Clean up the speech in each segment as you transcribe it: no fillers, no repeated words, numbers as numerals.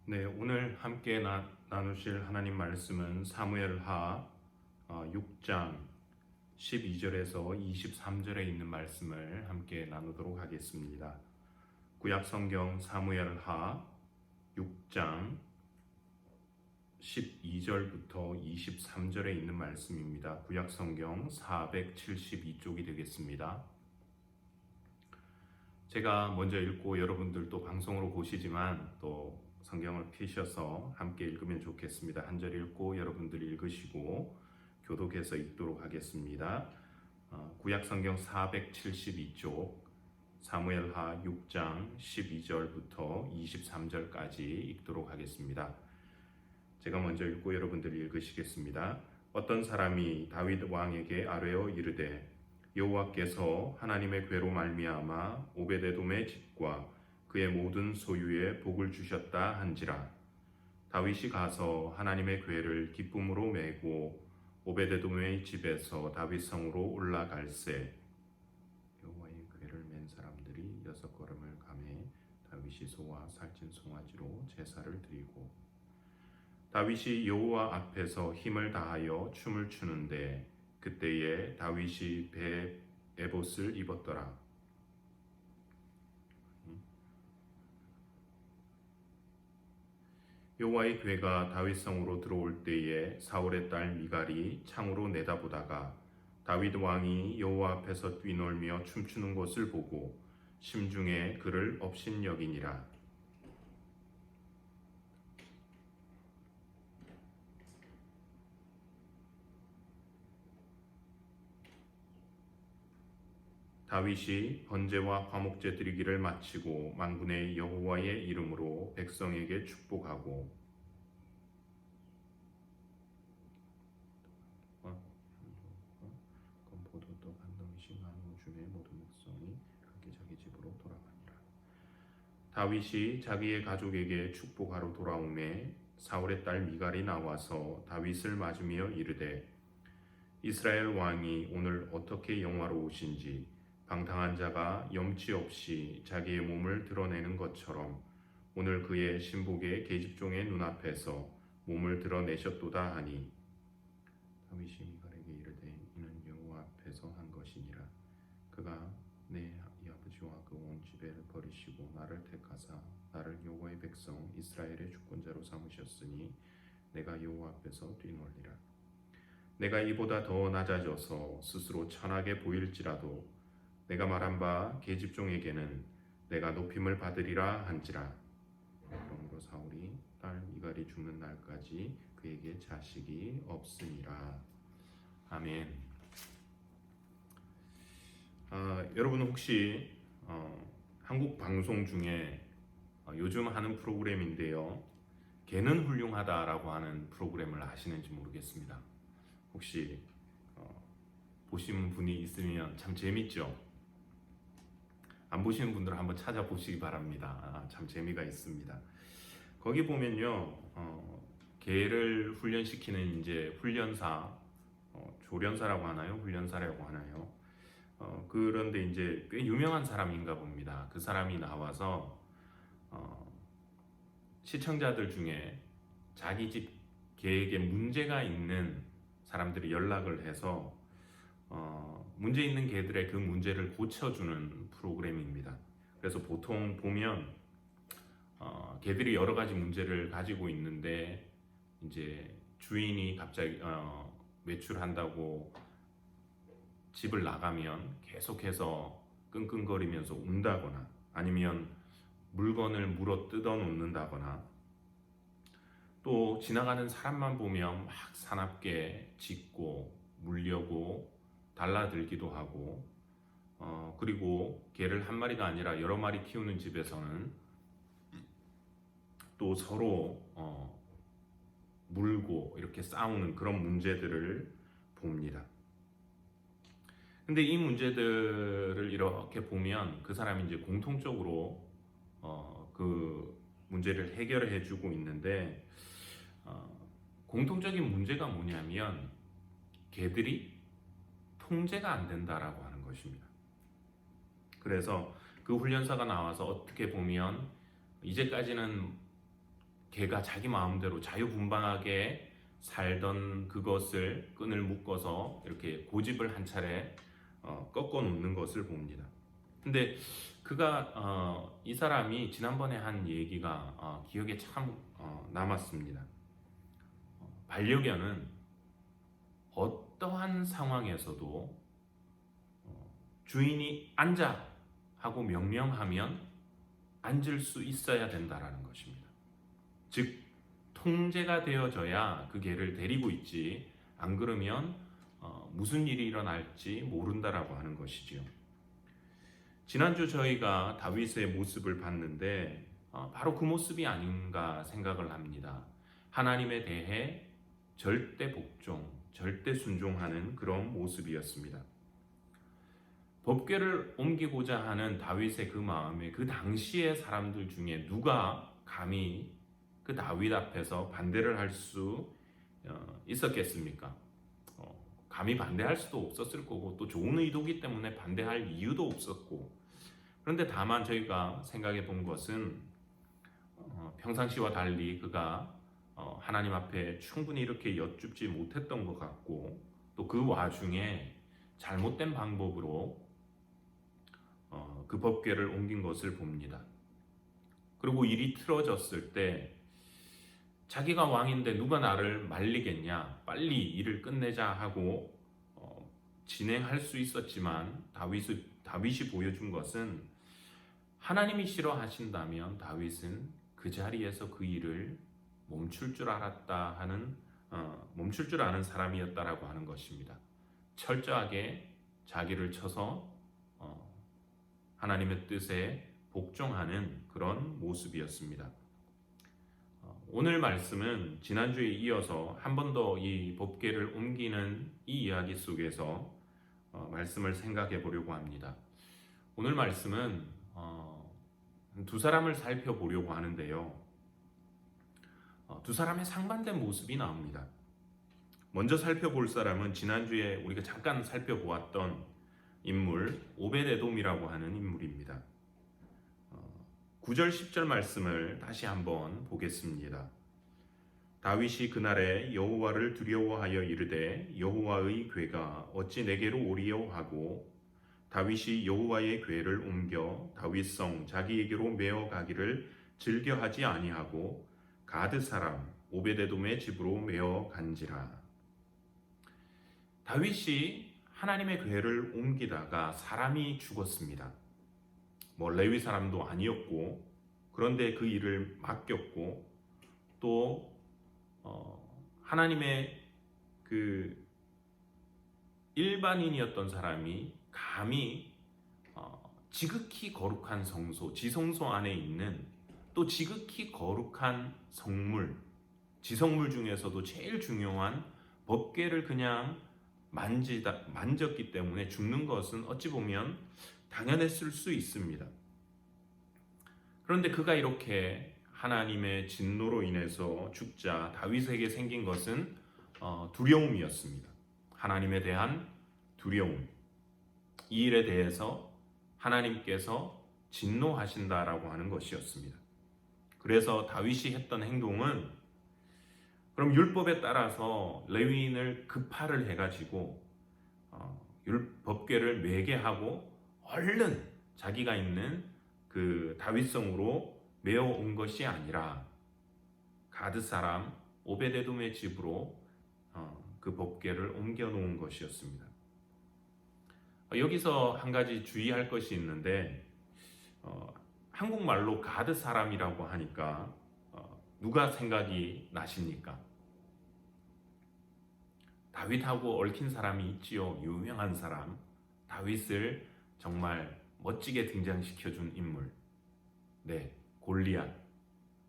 네, 오늘 함께 나누실 하나님 말씀은 사무엘하 6장 12절에서 23절에 있는 말씀을 함께 나누도록 하겠습니다. 구약 성경 사무엘하 6장 12절부터 23절에 있는 말씀입니다. 구약 성경 472쪽이 되겠습니다. 제가 먼저 읽고 여러분들도 방송으로 보시지만 또 성경을 펴셔서 함께 읽으면 좋겠습니다. 한 절 읽고 여러분들이 읽으시고 교독해서 읽도록 하겠습니다. 구약 성경 472쪽 사무엘하 6장 12절부터 23절까지 읽도록 하겠습니다. 제가 먼저 읽고 여러분들이 읽으시겠습니다. 어떤 사람이 다윗 왕에게 아뢰어 이르되 여호와께서 하나님의 궤로 말미암아 오베데돔의 집과 그의 모든 소유에 복을 주셨다 한지라. 다윗이 가서 하나님의 궤를 기쁨으로 메고 오베데돔의 집에서 다윗 성으로 올라갈새 여호와의 궤를 맨 사람들이 6걸음을 가매 다윗이 소와 살찐 송아지로 제사를 드리고 다윗이 여호와 앞에서 힘을 다하여 춤을 추는데 그때에 다윗이 배에 에봇을 입었더라. 여호와의 궤가 다윗 성으로 들어올 때에 사울의 딸 미갈이 창으로 내다보다가 다윗 왕이 여호와 앞에서 뛰놀며 춤추는 것을 보고 심중에 그를 업신여기니라. 다윗이 번제와 화목제 드리기를 마치고 만군의 여호와의 이름으로 백성에게 축복하고 건포도떡 한 덩이씩 나누어 주매 모든 백성이 함께 자기 집으로 돌아가니라. 다윗이 자기의 가족에게 축복하러 돌아오매 사울의 딸 미갈이 나와서 다윗을 맞으며 이르되 이스라엘 왕이 오늘 어떻게 영화로우신지 방탕한 자가 염치 없이 자기의 몸을 드러내는 것처럼 오늘 그의 신복의 계집종의 눈앞에서 몸을 드러내셨도다 하니 다윗이 미갈에게 이르되 이는 여호와 앞에서 한 것이니라. 그가 내 아버지와 그 온 집에를 버리시고 나를 택하사 나를 여호와의 백성 이스라엘의 주권자로 삼으셨으니 내가 여호와 앞에서 뛰놀리라. 내가 이보다 더 낮아져서 스스로 천하게 보일지라도 내가 말한 바 계집종에게는 내가 높임을 받으리라 한지라. 그러므로 사울이 딸 미갈이 죽는 날까지 그에게 자식이 없으니라. 아멘. 여러분 혹시 한국 방송 중에 요즘 하는 프로그램인데요, 개는 훌륭하다라고 하는 프로그램을 아시는지 모르겠습니다. 혹시 보신 분이 있으면 참 재밌죠? 안 보시는 분들은 한번 찾아보시기 바랍니다. 참 재미가 있습니다. 거기 보면요, 개를 훈련시키는 이제 훈련사, 조련사라고 하나요? 훈련사라고 하나요? 그런데 이제 꽤 유명한 사람인가 봅니다. 그 사람이 나와서 시청자들 중에 자기 집 개에게 문제가 있는 사람들이 연락을 해서 문제 있는 개들의 그 문제를 고쳐주는 프로그램입니다. 그래서 보통 보면 개들이 여러 가지 문제를 가지고 있는데 이제 주인이 갑자기 외출한다고 집을 나가면 계속해서 끙끙거리면서 운다거나 아니면 물건을 물어 뜯어 놓는다거나 또 지나가는 사람만 보면 막 사납게 짖고 물려고 달라들기도 하고 그리고 개를 한 마리가 아니라 여러 마리 키우는 집에서는 또 서로 물고 이렇게 싸우는 그런 문제들을 봅니다. 근데 이 문제들을 이렇게 보면 그 사람이 이제 공통적으로 그 문제를 해결해 주고 있는데 공통적인 문제가 뭐냐면 개들이 통제가 안 된다라고 하는 것입니다. 그래서 그 훈련사가 나와서 어떻게 보면 이제까지는 걔가 자기 마음대로 자유분방하게 살던 그것을 끈을 묶어서 이렇게 고집을 한 차례 꺾어 놓는 것을 봅니다. 근데 그가 이 사람이 지난번에 한 얘기가 기억에 참 남았습니다. 반려견은 어떠한 상황에서도 주인이 앉아 하고 명령하면 앉을 수 있어야 된다라는 것입니다. 즉 통제가 되어져야 그 개를 데리고 있지, 안 그러면 무슨 일이 일어날지 모른다라고 하는 것이지요. 지난주 저희가 다윗의 모습을 봤는데 바로 그 모습이 아닌가 생각을 합니다. 하나님에 대해 절대 복종, 절대 순종하는 그런 모습이었습니다. 법궤를 옮기고자 하는 다윗의 그 마음에 그 당시의 사람들 중에 누가 감히 그 다윗 앞에서 반대를 할 수 있었겠습니까? 감히 반대할 수도 없었을 거고 또 좋은 의도기 때문에 반대할 이유도 없었고, 그런데 다만 저희가 생각해 본 것은 평상시와 달리 그가 하나님 앞에 충분히 이렇게 여쭙지 못했던 것 같고, 또 그 와중에 잘못된 방법으로 그 법궤를 옮긴 것을 봅니다. 그리고 일이 틀어졌을 때 자기가 왕인데 누가 나를 말리겠냐, 빨리 일을 끝내자 하고 진행할 수 있었지만 다윗이 보여준 것은 하나님이 싫어하신다면 다윗은 그 자리에서 그 일을 멈출 줄 알았다 하는 멈출 줄 아는 사람이었다라고 하는 것입니다. 철저하게 자기를 쳐서 하나님의 뜻에 복종하는 그런 모습이었습니다. 오늘 말씀은 지난주에 이어서 한 번 더 이 법궤를 옮기는 이 이야기 속에서 말씀을 생각해 보려고 합니다. 오늘 말씀은 두 사람을 살펴보려고 하는데요. 두 사람의 상반된 모습이 나옵니다. 먼저 살펴볼 사람은 지난주에 우리가 잠깐 살펴보았던 인물 오벳에돔이라고 하는 인물입니다. 9절 10절 말씀을 다시 한번 보겠습니다. 다윗이 그날에 여호와를 두려워하여 이르되 여호와의 궤가 어찌 내게로 오리요 하고 다윗이 여호와의 궤를 옮겨 다윗성 자기에게로 메어 가기를 즐겨하지 아니하고 가드 사람 오벳에돔의 집으로 메어 간지라. 다윗이 하나님의 궤를 옮기다가 사람이 죽었습니다. 레위 사람도 아니었고, 그런데 그 일을 맡겼고, 또 하나님의 그 일반인이었던 사람이 감히 지극히 거룩한 성소, 지성소 안에 있는 또 지극히 거룩한 성물, 지성물 중에서도 제일 중요한 법궤를 그냥 만졌기 때문에 죽는 것은 어찌 보면 당연했을 수 있습니다. 그런데 그가 이렇게 하나님의 진노로 인해서 죽자 다윗에게 생긴 것은 두려움이었습니다. 하나님에 대한 두려움. 이 일에 대해서 하나님께서 진노하신다라고 하는 것이었습니다. 그래서 다윗이 했던 행동은 그럼 율법에 따라서 레위인을 급파를 해가지고 법궤를 매게 하고 얼른 자기가 있는 그 다윗성으로 메어 온 것이 아니라 가드 사람 오벳에돔의 집으로 그 법궤를 옮겨 놓은 것이었습니다. 여기서 한 가지 주의할 것이 있는데 한국말로 가드 사람이라고 하니까 누가 생각이 나십니까? 다윗하고 얽힌 사람이 있지요. 유명한 사람, 다윗을 정말 멋지게 등장시켜준 인물. 네, 골리앗.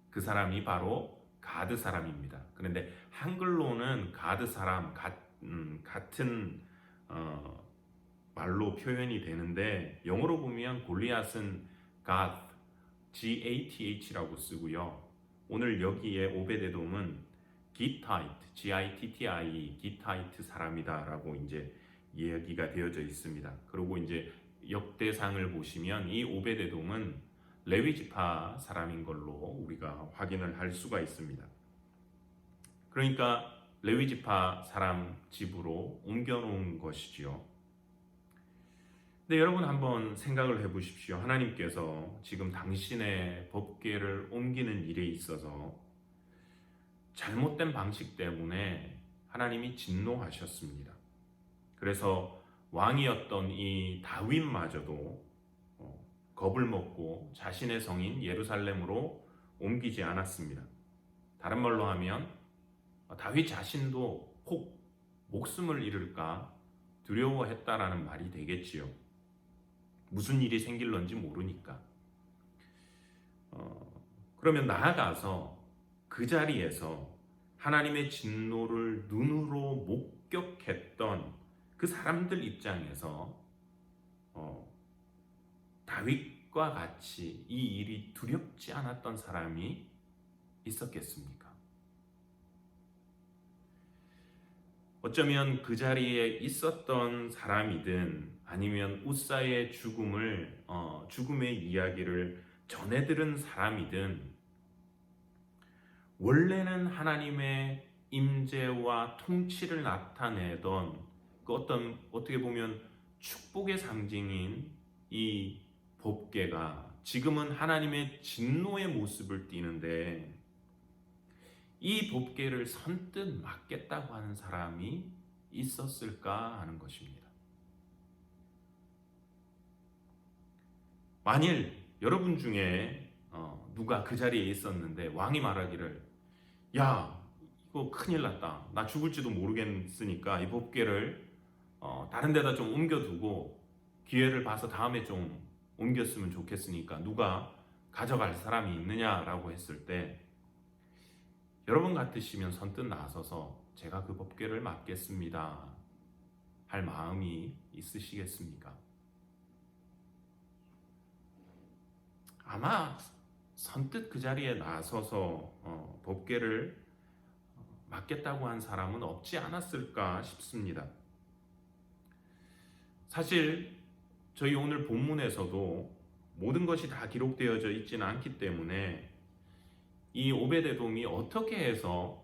그 사람이 바로 가드 사람입니다. 그런데 한글로는 가드 사람 같은 말로 표현이 되는데 영어로 보면 골리앗은 God, G-A-T-H라고 쓰고요. 오늘 여기에 오벳에돔은 기타이트, G-I-T-T-I, 기타이트 사람이다라고 이제 이야기가 되어져 있습니다. 그리고 이제 역대상을 보시면 이 오벳에돔은 레위 지파 사람인 걸로 우리가 확인을 할 수가 있습니다. 그러니까 레위 지파 사람 집으로 옮겨놓은 것이지요. 근데 여러분 한번 생각을 해보십시오. 하나님께서 지금 당신의 법궤를 옮기는 일에 있어서 잘못된 방식 때문에 하나님이 진노하셨습니다. 그래서 왕이었던 이 다윗마저도 겁을 먹고 자신의 성인 예루살렘으로 옮기지 않았습니다. 다른 말로 하면 다윗 자신도 혹 목숨을 잃을까 두려워했다라는 말이 되겠지요. 무슨 일이 생길런지 모르니까. 그러면 나아가서 그 자리에서 하나님의 진노를 눈으로 목격했던 그 사람들 입장에서 다윗과 같이 이 일이 두렵지 않았던 사람이 있었겠습니까? 어쩌면 그 자리에 있었던 사람이든 아니면 웃사의 죽음의 이야기를 전해 들은 사람이든 원래는 하나님의 임재와 통치를 나타내던 그 어떻게 보면 축복의 상징인 이 법궤가 지금은 하나님의 진노의 모습을 띠는데 이 법궤를 선뜻 막겠다고 하는 사람이 있었을까 하는 것입니다. 만일 여러분 중에 누가 그 자리에 있었는데 왕이 말하기를 야 이거 큰일 났다, 나 죽을지도 모르겠으니까 이 법궤를 다른 데다 좀 옮겨두고 기회를 봐서 다음에 좀 옮겼으면 좋겠으니까 누가 가져갈 사람이 있느냐라고 했을 때 여러분 같으시면 선뜻 나서서 제가 그 법궤를 맡겠습니다 할 마음이 있으시겠습니까? 아마 선뜻 그 자리에 나서서 법궤를 맡겠다고 한 사람은 없지 않았을까 싶습니다. 사실 저희 오늘 본문에서도 모든 것이 다 기록되어져 있지는 않기 때문에 이 오베데돔이 어떻게 해서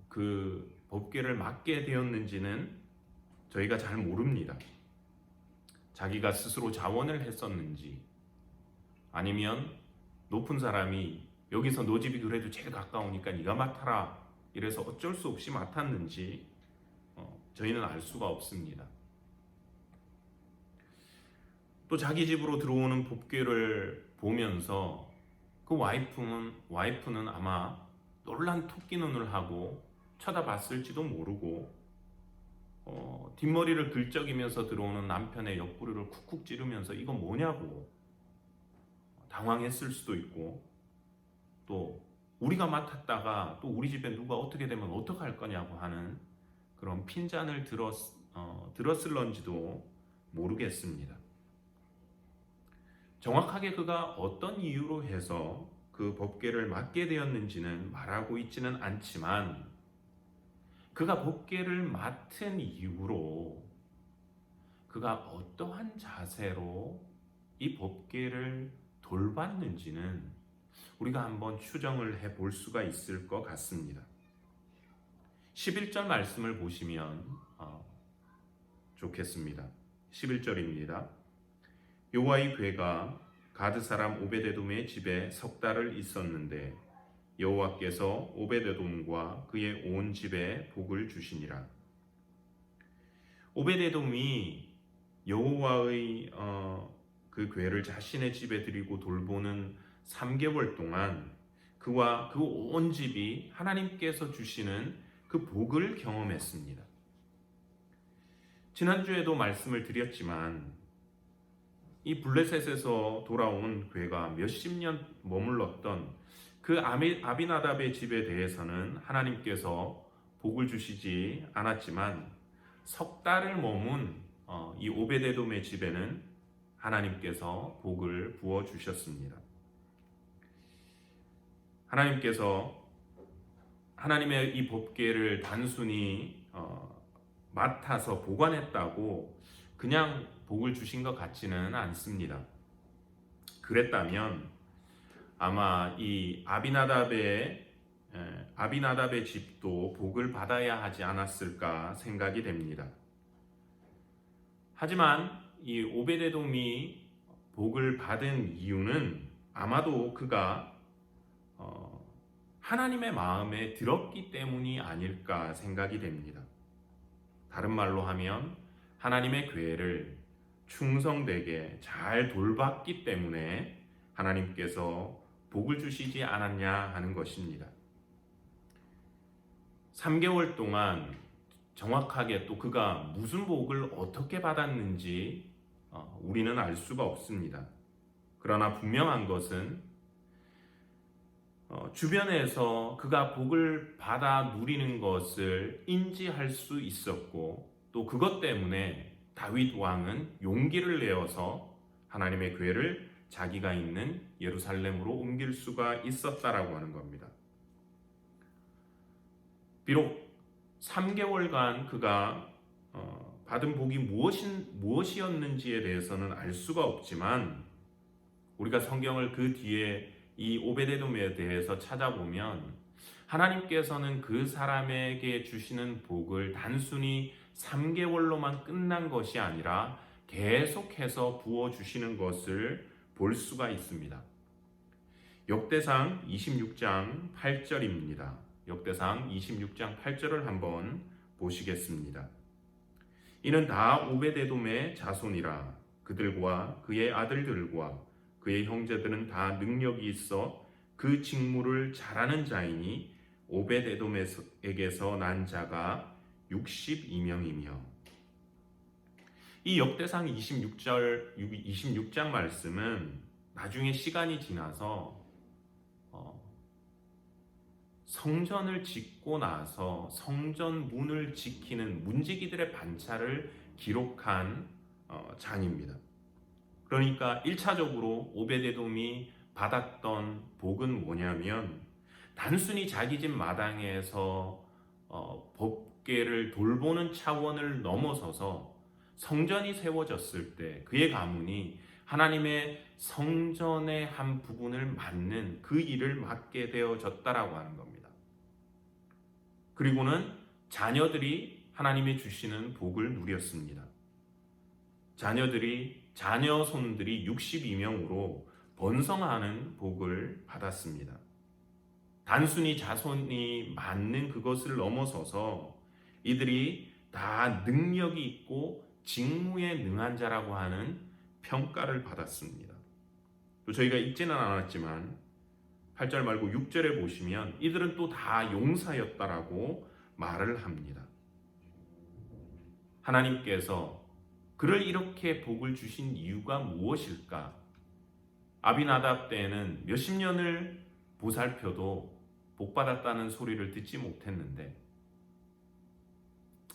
그 법궤를 맡게 되었는지는 저희가 잘 모릅니다. 자기가 스스로 자원을 했었는지 아니면 높은 사람이 여기서 너 집이 그래도 제일 가까우니까 네가 맡아라 이래서 어쩔 수 없이 맡았는지 저희는 알 수가 없습니다. 또 자기 집으로 들어오는 법궤를 보면서 그 와이프는 아마 놀란 토끼 눈을 하고 쳐다봤을지도 모르고 뒷머리를 긁적이면서 들어오는 남편의 옆구리를 쿡쿡 찌르면서 이건 뭐냐고 당황했을 수도 있고 또 우리가 맡았다가 또 우리 집에 누가 어떻게 되면 어떡할 거냐고 하는 그런 핀잔을 들었을런지도 모르겠습니다. 정확하게 그가 어떤 이유로 해서 그 법궤를 맡게 되었는지는 말하고 있지는 않지만 그가 법궤를 맡은 이후로 그가 어떠한 자세로 이 법궤를 돌봤는지는 우리가 한번 추정을 해볼 수가 있을 것 같습니다. 11절 말씀을 보시면 좋겠습니다. 11절입니다. 여호와의 궤가 가드 사람 오베데돔의 집에 석 달을 있었는데 여호와께서 오베데돔과 그의 온 집에 복을 주시니라. 오베데돔이 여호와의 그 궤를 자신의 집에 드리고 돌보는 3개월 동안 그와 그 온 집이 하나님께서 주시는 그 복을 경험했습니다. 지난주에도 말씀을 드렸지만 이 블레셋에서 돌아온 궤가 몇십 년 머물렀던 그 아비나답의 집에 대해서는 하나님께서 복을 주시지 않았지만 석 달을 머문 이 오베데돔의 집에는 하나님께서 복을 부어 주셨습니다. 하나님께서 하나님의 이 법궤를 단순히 맡아서 보관했다고 그냥 복을 주신 것 같지는 않습니다. 그랬다면 아마 이 아비나답의 집도 복을 받아야 하지 않았을까 생각이 됩니다. 하지만 이 오베데돔이 복을 받은 이유는 아마도 그가 하나님의 마음에 들었기 때문이 아닐까 생각이 됩니다. 다른 말로 하면 하나님의궤를 충성되게 잘 돌봤기 때문에 하나님께서 복을 주시지 않았냐 하는 것입니다. 3개월 동안 정확하게 또 그가 무슨 복을 어떻게 받았는지 우리는 알 수가 없습니다. 그러나 분명한 것은 주변에서 그가 복을 받아 누리는 것을 인지할 수 있었고 또 그것 때문에 다윗 왕은 용기를 내어서 하나님의 궤를 자기가 있는 예루살렘으로 옮길 수가 있었다라고 하는 겁니다. 비록 3개월간 그가 받은 복이 무엇이었는지에 대해서는 알 수가 없지만 우리가 성경을 그 뒤에 이 오베데돔에 대해서 찾아보면 하나님께서는 그 사람에게 주시는 복을 단순히 3개월로만 끝난 것이 아니라 계속해서 부어주시는 것을 볼 수가 있습니다. 역대상 26장 8절입니다. 역대상 26장 8절을 한번 보시겠습니다. 이는 다 오베데돔의 자손이라. 그들과 그의 아들들과 그의 형제들은 다 능력이 있어 그 직무를 잘하는 자이니 오베데돔에게서 난 자가 62명이며. 이 역대상 26장 말씀은 나중에 시간이 지나서 성전을 짓고 나서 성전 문을 지키는 문지기들의 반차를 기록한 장입니다. 그러니까 1차적으로 오베데돔이 받았던 복은 뭐냐면 단순히 자기 집 마당에서 법궤를 돌보는 차원을 넘어서서 성전이 세워졌을 때 그의 가문이 하나님의 성전의 한 부분을 맡는 그 일을 맡게 되어졌다라고 하는 겁니다. 그리고는 자녀들이 하나님이 주시는 복을 누렸습니다. 자녀 손들이 62명으로 번성하는 복을 받았습니다. 단순히 자손이 맡는 그것을 넘어서서 이들이 다 능력이 있고 직무에 능한 자라고 하는 평가를 받았습니다. 또 저희가 읽지는 않았지만 8절 말고 6절에 보시면 이들은 또 다 용사였다라고 말을 합니다. 하나님께서 그를 이렇게 복을 주신 이유가 무엇일까? 아비나답 때에는 몇십 년을 보살펴도 복받았다는 소리를 듣지 못했는데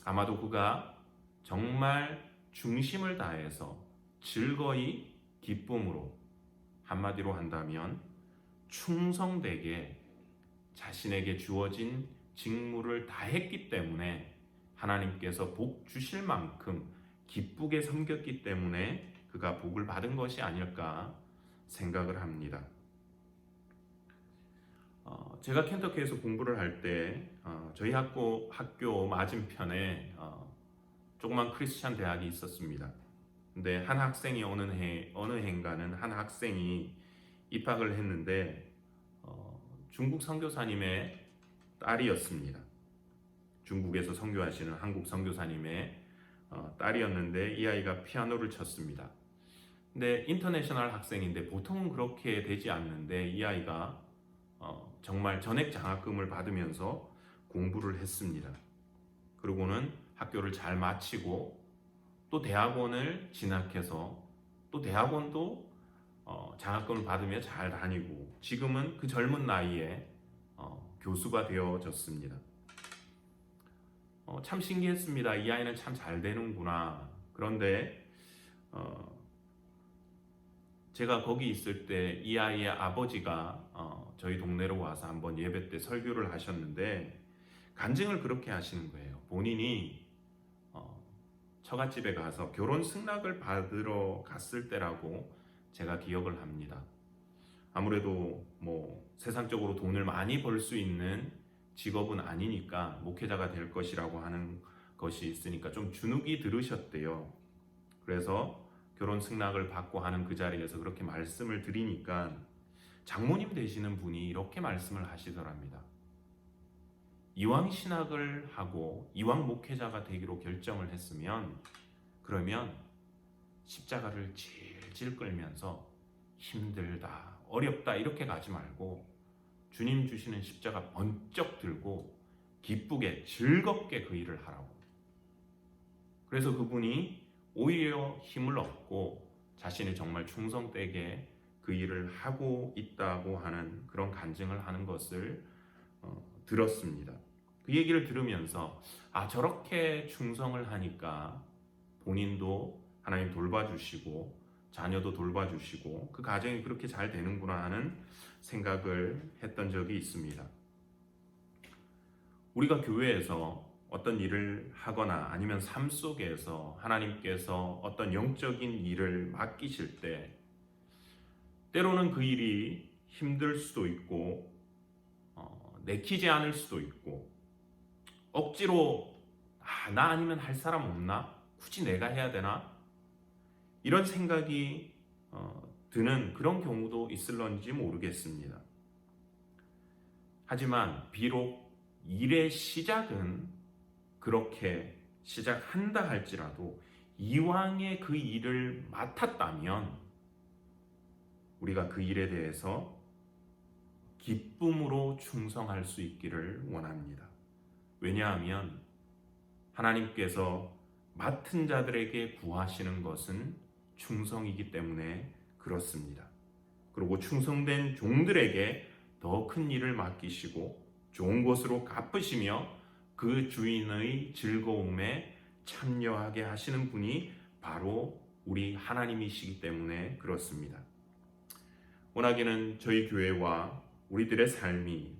아마도 그가 정말 중심을 다해서 즐거이 기쁨으로, 한마디로 한다면 충성되게 자신에게 주어진 직무를 다했기 때문에 하나님께서 복 주실 만큼 기쁘게 섬겼기 때문에 그가 복을 받은 것이 아닐까 생각을 합니다. 제가 켄터키에서 공부를 할 때 저희 학교 맞은편에 조그만 크리스찬 대학이 있었습니다. 근데 한 학생이 어느 해인가는 한 학생이 입학을 했는데 중국 선교사님의 딸이었습니다. 중국에서 선교하시는 한국 선교사님의 딸이었는데 이 아이가 피아노를 쳤습니다. 근데 인터내셔널 학생인데 보통은 그렇게 되지 않는데 이 아이가 정말 전액 장학금을 받으면서 공부를 했습니다. 그리고는 학교를 잘 마치고 또 대학원을 진학해서 또 대학원도 장학금을 받으며 잘 다니고 지금은 그 젊은 나이에 교수가 되어졌습니다. 참 신기했습니다. 이 아이는 참 잘 되는구나. 그런데 제가 거기 있을 때 이 아이의 아버지가 저희 동네로 와서 한번 예배 때 설교를 하셨는데 간증을 그렇게 하시는 거예요. 본인이 처갓집에 가서 결혼 승낙을 받으러 갔을 때라고 제가 기억을 합니다. 아무래도 뭐 세상적으로 돈을 많이 벌 수 있는 직업은 아니니까 목회자가 될 것이라고 하는 것이 있으니까 좀 주눅이 들으셨대요. 그래서 결혼 승낙을 받고 하는 그 자리에서 그렇게 말씀을 드리니까 장모님 되시는 분이 이렇게 말씀을 하시더랍니다. 이왕 신학을 하고 이왕 목회자가 되기로 결정을 했으면 그러면 십자가를 질질 끌면서 힘들다, 어렵다 이렇게 가지 말고 주님 주시는 십자가 번쩍 들고 기쁘게 즐겁게 그 일을 하라고. 그래서 그분이 오히려 힘을 얻고 자신이 정말 충성되게 그 일을 하고 있다고 하는 그런 간증을 하는 것을 들었습니다. 그 얘기를 들으면서 저렇게 충성을 하니까 본인도 하나님 돌봐주시고 자녀도 돌봐주시고 그 가정이 그렇게 잘 되는구나 하는 생각을 했던 적이 있습니다. 우리가 교회에서 어떤 일을 하거나 아니면 삶 속에서 하나님께서 어떤 영적인 일을 맡기실 때 때로는 그 일이 힘들 수도 있고 내키지 않을 수도 있고 억지로 나 아니면 할 사람 없나? 굳이 내가 해야 되나? 이런 생각이 드는 그런 경우도 있을런지 모르겠습니다. 하지만 비록 일의 시작은 그렇게 시작한다 할지라도 이왕에 그 일을 맡았다면 우리가 그 일에 대해서 기쁨으로 충성할 수 있기를 원합니다. 왜냐하면 하나님께서 맡은 자들에게 구하시는 것은 충성이기 때문에 그렇습니다. 그리고 충성된 종들에게 더 큰 일을 맡기시고 좋은 것으로 갚으시며 그 주인의 즐거움에 참여하게 하시는 분이 바로 우리 하나님이시기 때문에 그렇습니다. 원하기는 저희 교회와 우리들의 삶이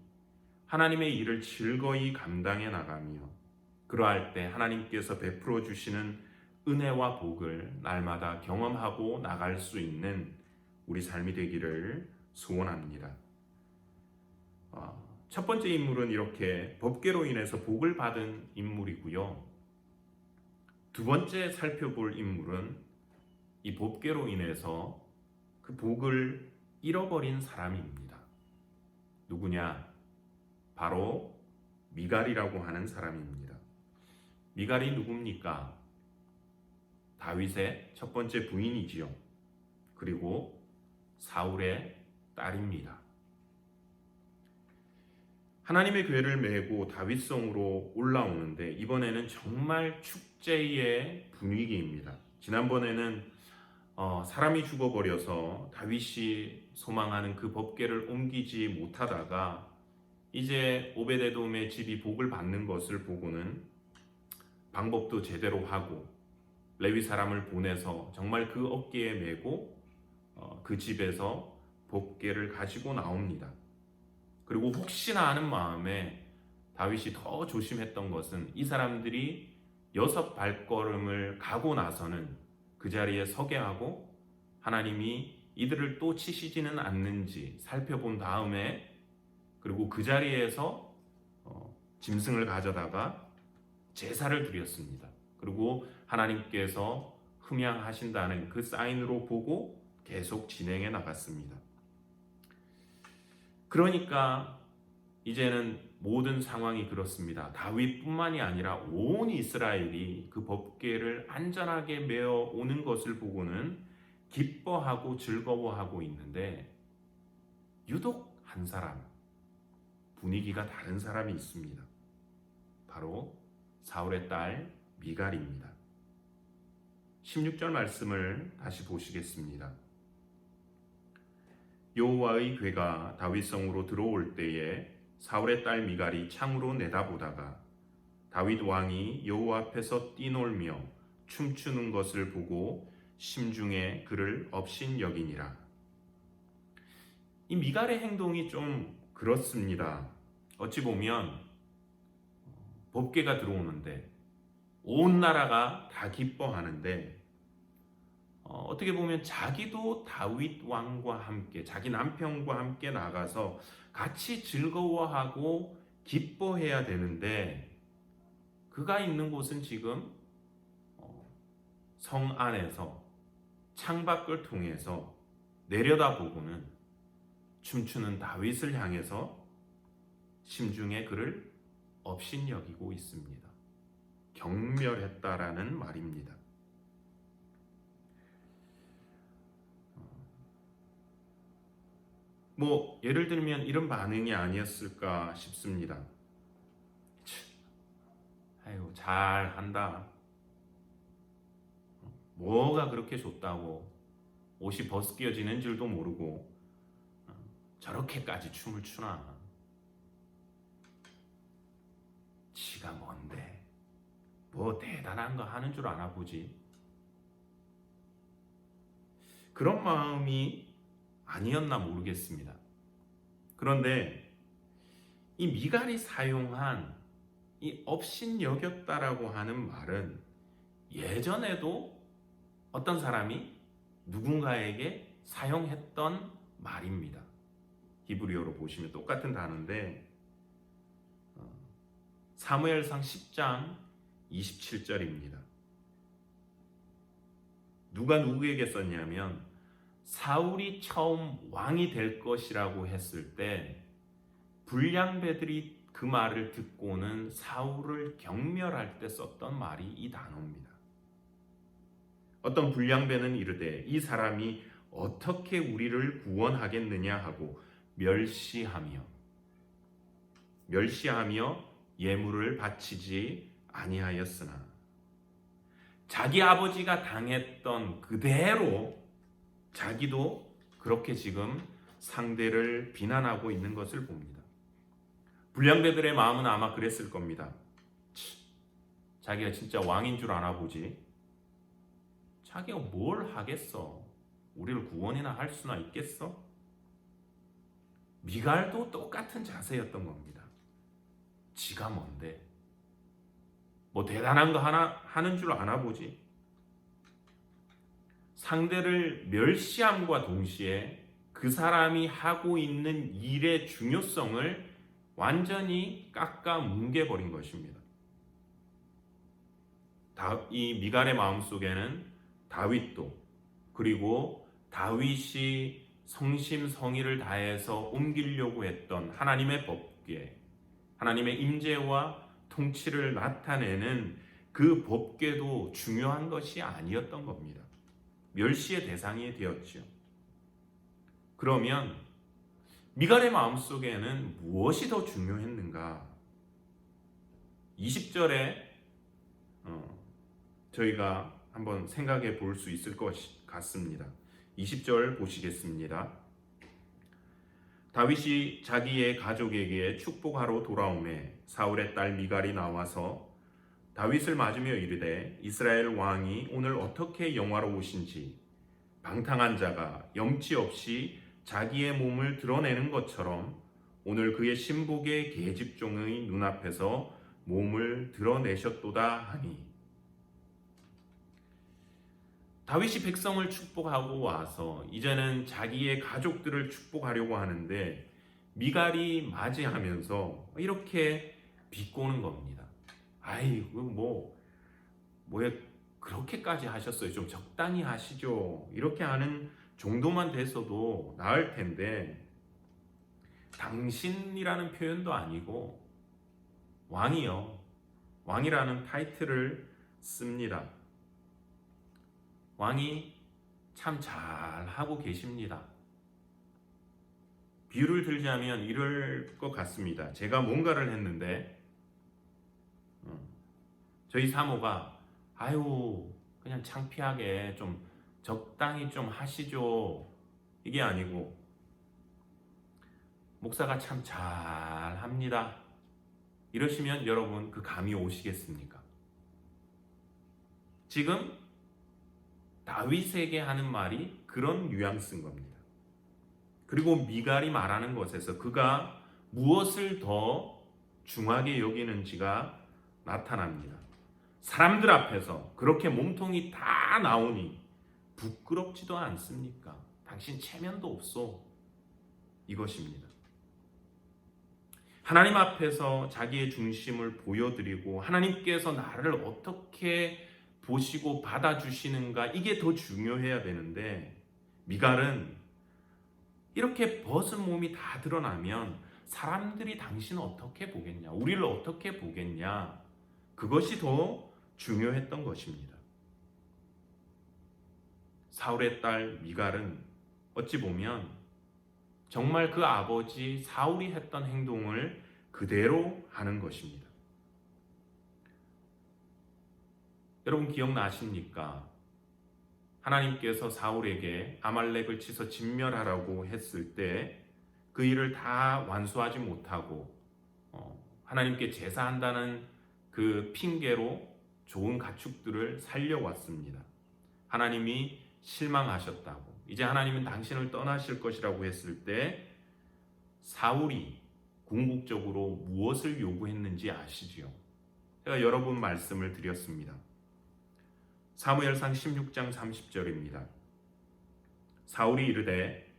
하나님의 일을 즐거이 감당해 나가며 그러할 때 하나님께서 베풀어 주시는 은혜와 복을 날마다 경험하고 나갈 수 있는 우리 삶이 되기를 소원합니다. 첫 번째 인물은 이렇게 법궤로 인해서 복을 받은 인물이고요. 두 번째 살펴볼 인물은 이 법궤로 인해서 그 복을 잃어버린 사람입니다. 누구냐? 바로 미갈이라고 하는 사람입니다. 미갈이 누굽니까? 다윗의 첫 번째 부인이지요. 그리고 사울의 딸입니다. 하나님의 궤를 메고 다윗성으로 올라오는데 이번에는 정말 축제의 분위기입니다. 지난번에는 사람이 죽어버려서 다윗이 소망하는 그 법궤를 옮기지 못하다가 이제 오베데돔의 집이 복을 받는 것을 보고는 방법도 제대로 하고 레위 사람을 보내서 정말 그 어깨에 메고 그 집에서 법궤를 가지고 나옵니다. 그리고 혹시나 하는 마음에 다윗이 더 조심했던 것은 이 사람들이 6발걸음을 가고 나서는 그 자리에 서게 하고 하나님이 이들을 또 치시지는 않는지 살펴본 다음에 그리고 그 자리에서 짐승을 가져다가 제사를 드렸습니다. 그리고 하나님께서 흠양하신다는 그 사인으로 보고 계속 진행해 나갔습니다. 그러니까 이제는 모든 상황이 그렇습니다. 다윗뿐만이 아니라 온 이스라엘이 그 법궤를 안전하게 메어 오는 것을 보고는 기뻐하고 즐거워하고 있는데 유독 한 사람, 분위기가 다른 사람이 있습니다. 바로 사울의 딸 미갈입니다. 16절 말씀을 다시 보시겠습니다. 여호와의 궤가 다윗성으로 들어올 때에 사울의 딸 미갈이 창으로 내다보다가 다윗 왕이 여호와 앞에서 뛰놀며 춤추는 것을 보고 심중에 그를 업신여기니라. 이 미갈의 행동이 좀 그렇습니다. 어찌 보면 법궤가 들어오는데 온 나라가 다 기뻐하는데 어떻게 보면 자기도 다윗 왕과 함께 자기 남편과 함께 나가서 같이 즐거워하고 기뻐해야 되는데 그가 있는 곳은 지금 성 안에서 창밖을 통해서 내려다보고는 춤추는 다윗을 향해서 심중에 그를 업신여기고 있습니다. 경멸했다라는 말입니다. 예를 들면 이런 반응이 아니었을까 싶습니다. 아유, 잘한다. 뭐가 그렇게 좋다고 옷이 벗겨지는 줄도 모르고 저렇게까지 춤을 추나. 지가 뭔데 뭐 대단한 거 하는 줄 아나 보지. 그런 마음이 아니었나 모르겠습니다. 그런데 이 미갈이 사용한 이 업신여겼다라고 하는 말은 예전에도 어떤 사람이 누군가에게 사용했던 말입니다. 히브리어로 보시면 똑같은 단어인데 사무엘상 10장 27절입니다. 누가 누구에게 썼냐면 사울이 처음 왕이 될 것이라고 했을 때 불량배들이 그 말을 듣고는 사울을 경멸할 때 썼던 말이 이 단어입니다. 어떤 불량배는 이르되 이 사람이 어떻게 우리를 구원하겠느냐 하고 멸시하며 예물을 바치지 아니하였으나 자기 아버지가 당했던 그대로 자기도 그렇게 지금 상대를 비난하고 있는 것을 봅니다. 불량배들의 마음은 아마 그랬을 겁니다. 자기가 진짜 왕인 줄 아나 보지. 자기가 뭘 하겠어? 우리를 구원이나 할 수나 있겠어? 미갈도 똑같은 자세였던 겁니다. 지가 뭔데? 뭐 대단한 거 하나 하는 줄 아나 보지. 상대를 멸시함과 동시에 그 사람이 하고 있는 일의 중요성을 완전히 깎아 뭉개버린 것입니다. 이 미갈의 마음속에는 다윗도 그리고 다윗이 성심성의를 다해서 옮기려고 했던 하나님의 법궤, 하나님의 임재와 통치를 나타내는 그 법궤도 중요한 것이 아니었던 겁니다. 멸시의 대상이 되었죠. 그러면 미갈의 마음속에는 무엇이 더 중요했는가? 20절에 저희가 한번 생각해 볼 수 있을 것 같습니다. 20절 보시겠습니다. 다윗이 자기의 가족에게 축복하러 돌아오매 사울의 딸 미갈이 나와서 다윗을 맞으며 이르되 이스라엘 왕이 오늘 어떻게 영화로우신지 방탕한 자가 염치 없이 자기의 몸을 드러내는 것처럼 오늘 그의 신복의 계집종의 눈앞에서 몸을 드러내셨도다 하니. 다윗이 백성을 축복하고 와서 이제는 자기의 가족들을 축복하려고 하는데 미갈이 맞이하면서 이렇게 비꼬는 겁니다. 아이고 뭐에 그렇게까지 하셨어요. 좀 적당히 하시죠. 이렇게 하는 정도만 됐어도 나을 텐데 당신이라는 표현도 아니고 왕이라는 타이틀을 씁니다. 왕이 참 잘하고 계십니다. 비유를 들자면 이럴 것 같습니다. 제가 뭔가를 했는데 저희 사모가 그냥 창피하게 좀 적당히 좀 하시죠. 이게 아니고 목사가 참 잘합니다. 이러시면 여러분 그 감이 오시겠습니까? 지금 다윗에게 하는 말이 그런 뉘앙스인 겁니다. 그리고 미갈이 말하는 것에서 그가 무엇을 더 중하게 여기는지가 나타납니다. 사람들 앞에서 그렇게 몸통이 다 나오니 부끄럽지도 않습니까? 당신 체면도 없소. 이것입니다. 하나님 앞에서 자기의 중심을 보여드리고 하나님께서 나를 어떻게 보시고 받아주시는가, 이게 더 중요해야 되는데, 미갈은 이렇게 벗은 몸이 다 드러나면 사람들이 당신을 어떻게 보겠냐, 우리를 어떻게 보겠냐, 그것이 더 중요했던 것입니다. 사울의 딸 미갈은 어찌 보면 정말 그 아버지 사울이 했던 행동을 그대로 하는 것입니다. 여러분 기억나십니까? 하나님께서 사울에게 아말렉을 치서 진멸하라고 했을 때 그 일을 다 완수하지 못하고 하나님께 제사한다는 그 핑계로 좋은 가축들을 살려왔습니다. 하나님이 실망하셨다고, 이제 하나님은 당신을 떠나실 것이라고 했을 때 사울이 궁극적으로 무엇을 요구했는지 아시지요? 제가 여러 번 말씀을 드렸습니다. 사무엘상 16장 30절입니다. 사울이 이르되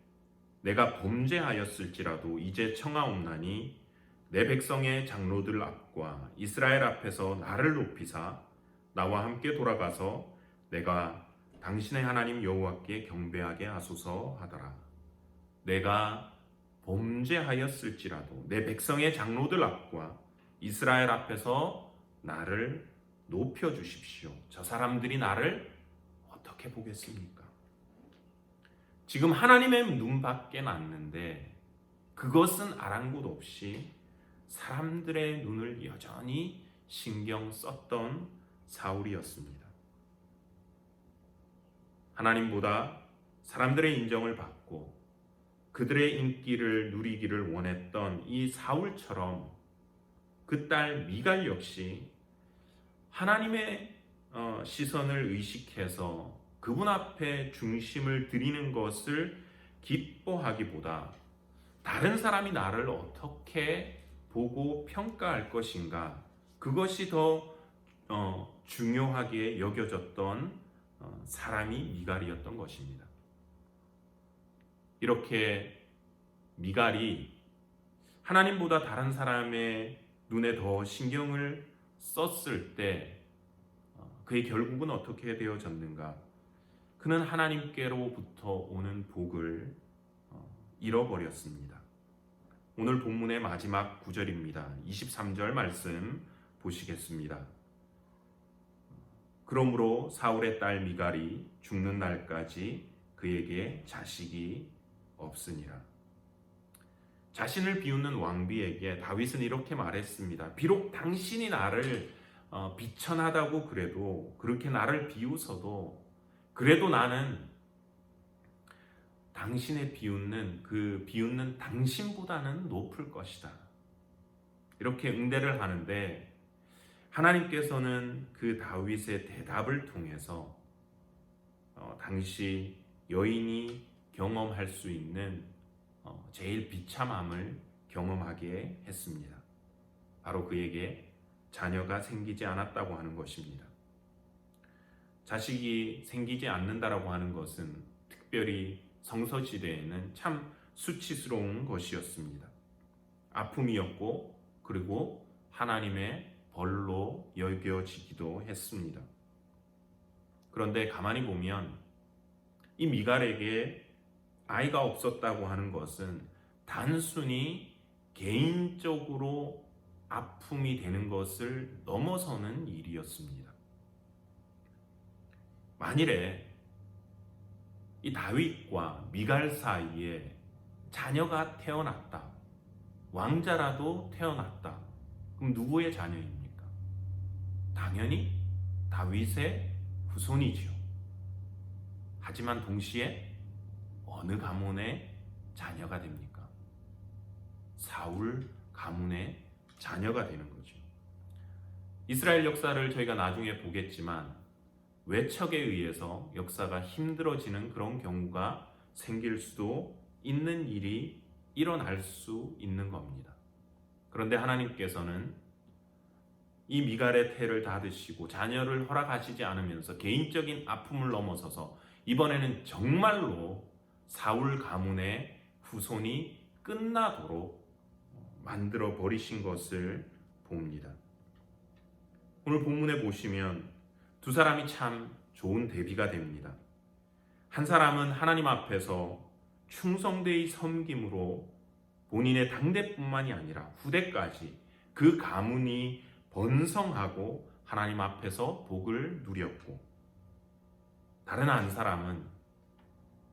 내가 범죄하였을지라도 이제 청하옵나니 내 백성의 장로들 앞과 이스라엘 앞에서 나를 높이사 나와 함께 돌아가서 내가 당신의 하나님 여호와께 경배하게 하소서 하더라. 내가 범죄하였을지라도 내 백성의 장로들 앞과 이스라엘 앞에서 나를 높여주십시오. 저 사람들이 나를 어떻게 보겠습니까? 지금 하나님의 눈밖에 났는데 그것은 아랑곳 없이 사람들의 눈을 여전히 신경 썼던 사울이었습니다. 하나님보다 사람들의 인정을 받고 그들의 인기를 누리기를 원했던 이 사울처럼 그 딸 미갈 역시 하나님의 시선을 의식해서 그분 앞에 중심을 드리는 것을 기뻐하기보다 다른 사람이 나를 어떻게 보고 평가할 것인가, 그것이 더 중요하게 여겨졌던 사람이 미갈이었던 것입니다. 이렇게 미갈이 하나님보다 다른 사람의 눈에 더 신경을 썼을 때 그의 결국은 어떻게 되어졌는가? 그는 하나님께로부터 오는 복을 잃어버렸습니다. 오늘 본문의 마지막 구절입니다. 23절 말씀 보시겠습니다. 그러므로 사울의 딸 미갈이 죽는 날까지 그에게 자식이 없으니라. 자신을 비웃는 왕비에게 다윗은 이렇게 말했습니다. 비록 당신이 나를 비천하다고 그래도, 그렇게 나를 비웃어도 그래도 나는 당신의 비웃는 당신보다는 높을 것이다. 이렇게 응대를 하는데 하나님께서는 그 다윗의 대답을 통해서 당시 여인이 경험할 수 있는 제일 비참함을 경험하게 했습니다. 바로 그에게 자녀가 생기지 않았다고 하는 것입니다. 자식이 생기지 않는다라고 하는 것은 특별히 성서시대에는 참 수치스러운 것이었습니다. 아픔이었고 그리고 하나님의 벌로 여겨지기도 했습니다. 그런데 가만히 보면 이 미갈에게 아이가 없었다고 하는 것은 단순히 개인적으로 아픔이 되는 것을 넘어서는 일이었습니다. 만일에 이 다윗과 미갈 사이에 자녀가 태어났다, 왕자라도 태어났다, 그럼 누구의 자녀입니까? 당연히 다윗의 후손이지요. 하지만 동시에 어느 가문의 자녀가 됩니까? 사울 가문의 자녀가 되는 거죠. 이스라엘 역사를 저희가 나중에 보겠지만 외척에 의해서 역사가 힘들어지는 그런 경우가 생길 수도 있는 일이 일어날 수 있는 겁니다. 그런데 하나님께서는 이 미갈의 태를 닫으시고 자녀를 허락하시지 않으면서 개인적인 아픔을 넘어서서 이번에는 정말로 사울 가문의 후손이 끝나도록 만들어 버리신 것을 봅니다. 오늘 본문에 보시면 두 사람이 참 좋은 대비가 됩니다. 한 사람은 하나님 앞에서 충성되이 섬김으로 본인의 당대뿐만이 아니라 후대까지 그 가문이 번성하고 하나님 앞에서 복을 누렸고, 다른 한 사람은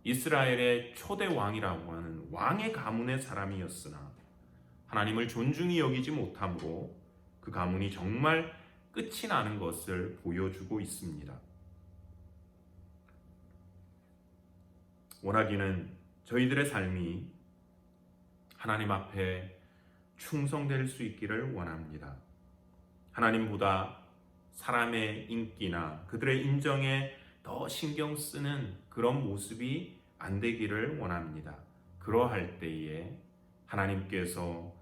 이스라엘의 초대 왕이라고 하는 왕의 가문의 사람이었으나 하나님을 존중히 여기지 못함으로 그 가문이 정말 끝이 나는 것을 보여주고 있습니다. 원하기는 저희들의 삶이 하나님 앞에 충성될 수 있기를 원합니다. 하나님보다 사람의 인기나 그들의 인정에 더 신경 쓰는 그런 모습이 안 되기를 원합니다. 그러할 때에 하나님께서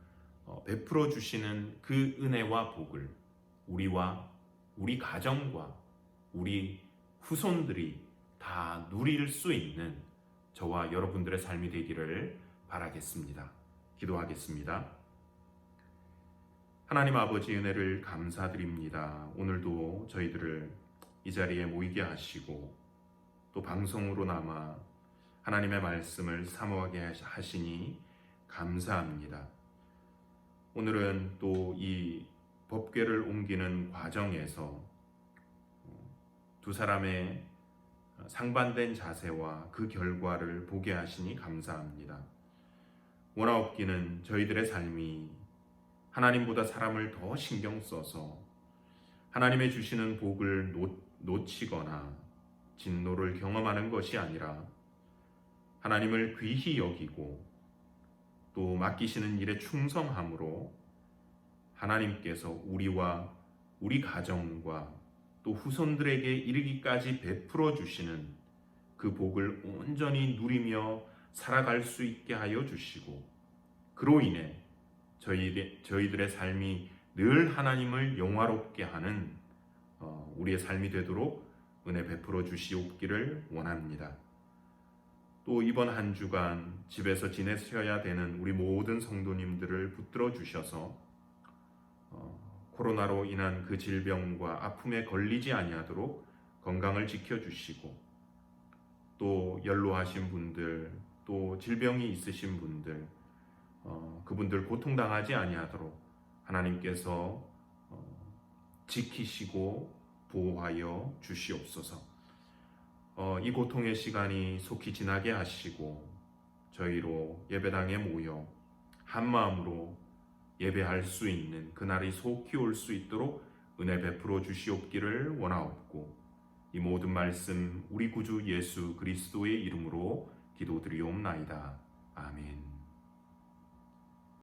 베풀어 주시는 그 은혜와 복을 우리와 우리 가정과 우리 후손들이 다 누릴 수 있는 저와 여러분들의 삶이 되기를 바라겠습니다. 기도하겠습니다. 하나님 아버지, 은혜를 감사드립니다. 오늘도 저희들을 이 자리에 모이게 하시고 또 방송으로나마 하나님의 말씀을 사모하게 하시니 감사합니다. 오늘은 또 이 법궤를 옮기는 과정에서 두 사람의 상반된 자세와 그 결과를 보게 하시니 감사합니다. 원하옵기는 저희들의 삶이 하나님보다 사람을 더 신경 써서 하나님의 주시는 복을 놓치거나 진노를 경험하는 것이 아니라 하나님을 귀히 여기고 또 맡기시는 일에 충성함으로 하나님께서 우리와 우리 가정과 또 후손들에게 이르기까지 베풀어 주시는 그 복을 온전히 누리며 살아갈 수 있게 하여 주시고, 그로 인해 저희들의 삶이 늘 하나님을 영화롭게 하는 우리의 삶이 되도록 은혜 베풀어 주시옵기를 원합니다. 또 이번 한 주간 집에서 지내셔야 되는 우리 모든 성도님들을 붙들어 주셔서 코로나로 인한 그 질병과 아픔에 걸리지 아니하도록 건강을 지켜주시고, 또 연로하신 분들, 또 질병이 있으신 분들, 그분들 고통당하지 아니하도록 하나님께서 지키시고 보호하여 주시옵소서. 이 고통의 시간이 속히 지나게 하시고 저희로 예배당에 모여 한 마음으로 예배할 수 있는 그날이 속히 올 수 있도록 은혜 베풀어 주시옵기를 원하옵고, 이 모든 말씀 우리 구주 예수 그리스도의 이름으로 기도드리옵나이다. 아멘.